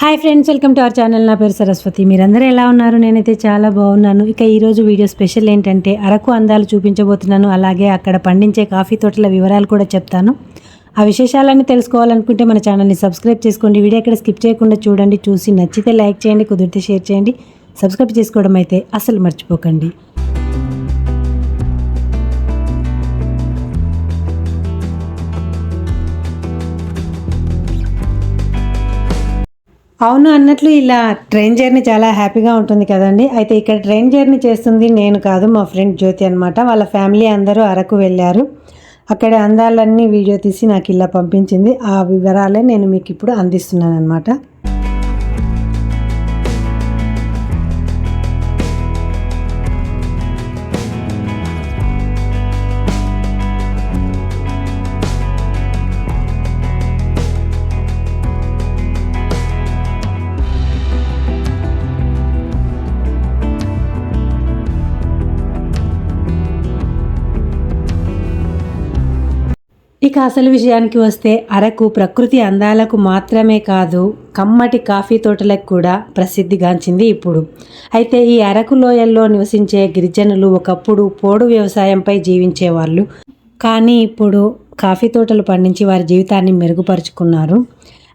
Hi friends, welcome to our channel. నా పేరు సరస్వతి. మీరందరూ ఎలా ఉన్నారు? నేనైతే చాలా బాగున్నాను. ఇక ఈరోజు వీడియో స్పెషల్ ఏంటంటే అరకు అందాలు చూపించబోతున్నాను. అలాగే అక్కడ పండించే కాఫీ తోటల వివరాలు కూడా చెప్తాను. ఆ విశేషాలన్నీ తెలుసుకోవాలనుకుంటే మన ఛానల్ని సబ్స్క్రైబ్ చేసుకోండి. వీడియో ఎక్కడ స్కిప్ చేయకుండా చూడండి. చూసి నచ్చితే లైక్ చేయండి, కుదిరితే షేర్ చేయండి. సబ్స్క్రైబ్ చేసుకోవడం అయితే అస్సలు మర్చిపోకండి. అవును, అన్నట్లు ఇలా ట్రైన్ జర్నీ చాలా హ్యాపీగా ఉంటుంది కదండి. అయితే ఇక్కడ ట్రైన్ జర్నీ చేస్తుంది నేను కాదు, మా ఫ్రెండ్ జ్యోతి అనమాట. వాళ్ళ ఫ్యామిలీ అందరూ అరకు వెళ్ళారు. అక్కడ అందాలన్నీ వీడియో తీసి నాకు ఇలా పంపించింది. ఆ వివరాలే నేను మీకు ఇప్పుడు అందిస్తున్నాను అనమాట. ఇక అసలు విషయానికి వస్తే అరకు ప్రకృతి అందాలకు మాత్రమే కాదు, కమ్మటి కాఫీ తోటలకు కూడా ప్రసిద్ధిగాంచింది ఇప్పుడు. అయితే ఈ అరకు లోయల్లో నివసించే గిరిజనులు ఒకప్పుడు పోడు వ్యవసాయంపై జీవించేవాళ్ళు. కానీ ఇప్పుడు కాఫీ తోటలు పండించి వారి జీవితాన్ని మెరుగుపరుచుకున్నారు.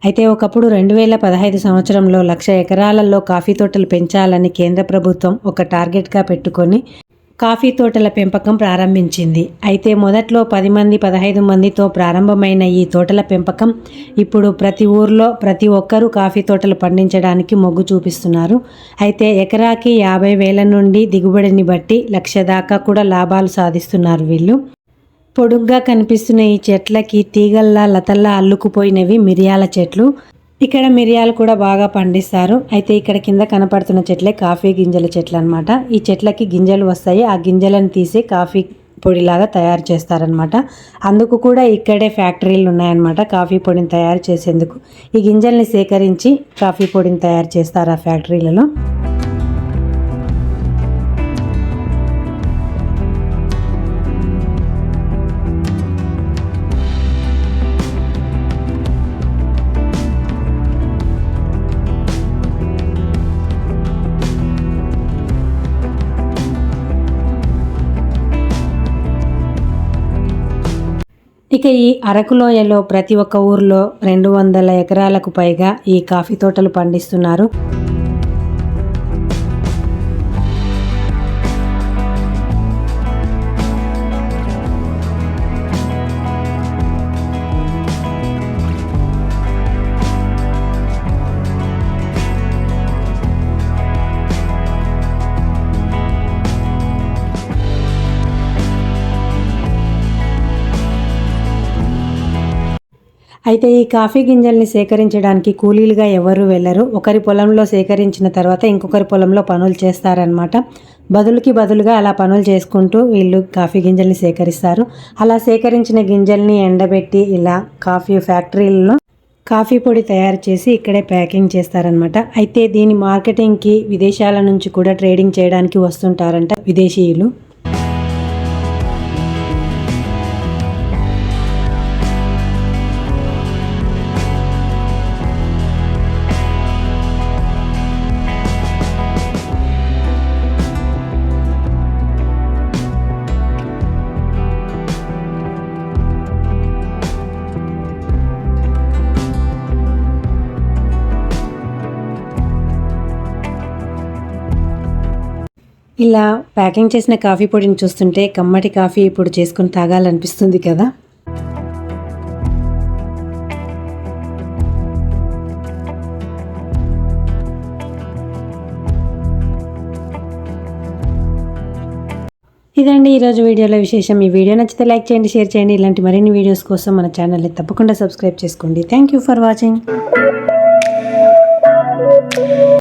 అయితే ఒకప్పుడు 2015 సంవత్సరంలో 1,00,000 ఎకరాలలో కాఫీ తోటలు పెంచాలని కేంద్ర ప్రభుత్వం ఒక టార్గెట్గా పెట్టుకొని కాఫీ తోటల పెంపకం ప్రారంభించింది. అయితే మొదట్లో 10 మంది 15 మందితో ప్రారంభమైన ఈ తోటల పెంపకం ఇప్పుడు ప్రతి ఊర్లో ప్రతి ఒక్కరూ కాఫీ తోటలు పండించడానికి మొగ్గు చూపిస్తున్నారు. అయితే ఎకరాకి 50,000 నుండి దిగుబడిని బట్టి 1,00,000 దాకా కూడా లాభాలు సాధిస్తున్నారు వీళ్ళు. పొడుగ్గా కనిపిస్తున్న ఈ చెట్లకి తీగల్లా లతల్లా అల్లుకుపోయినవి మిరియాల చెట్లు. ఇక్కడ మిరియాలు కూడా బాగా పండిస్తారు. అయితే ఇక్కడ కింద కనపడుతున్న చెట్లే కాఫీ గింజల చెట్లు అనమాట. ఈ చెట్లకి గింజలు వస్తాయి. ఆ గింజలను తీసి కాఫీ పొడిలాగా తయారు చేస్తారనమాట. అందుకు కూడా ఇక్కడే ఫ్యాక్టరీలు ఉన్నాయన్నమాట. కాఫీ పొడిని తయారు చేసేందుకు ఈ గింజల్ని సేకరించి కాఫీ పొడిని తయారు చేస్తారు ఆ ఫ్యాక్టరీలలో. ఇక ఈ అరకులోయలో ప్రతి ఒక్క ఊర్లో 200 ఎకరాలకు పైగా ఈ కాఫీ తోటలు పండిస్తున్నారు. అయితే ఈ కాఫీ గింజల్ని సేకరించడానికి కూలీలుగా ఎవరు వెళ్ళరు. ఒకరి పొలంలో సేకరించిన తర్వాత ఇంకొకరి పొలంలో పనులు చేస్తారనమాట. బదులుగా అలా పనులు చేసుకుంటూ వీళ్ళు కాఫీ గింజల్ని సేకరిస్తారు. అలా సేకరించిన గింజల్ని ఎండబెట్టి ఇలా కాఫీ ఫ్యాక్టరీలలో కాఫీ పొడి తయారు చేసి ఇక్కడే ప్యాకింగ్ చేస్తారనమాట. అయితే దీని మార్కెటింగ్కి విదేశాల నుంచి కూడా ట్రేడింగ్ చేయడానికి వస్తుంటారంట విదేశీయులు. ఇలా ప్యాకింగ్ చేసిన కాఫీ పొడిని చూస్తుంటే కమ్మటి కాఫీ ఇప్పుడు చేసుకుని తాగాలనిపిస్తుంది కదా. ఇదండి ఈరోజు వీడియోలో విశేషం. ఈ వీడియో నచ్చితే లైక్ చేయండి, షేర్ చేయండి. ఇలాంటి మరిన్ని వీడియోస్ కోసం మన ఛానల్ని తప్పకుండా సబ్స్క్రైబ్ చేసుకోండి. Thank you for watching.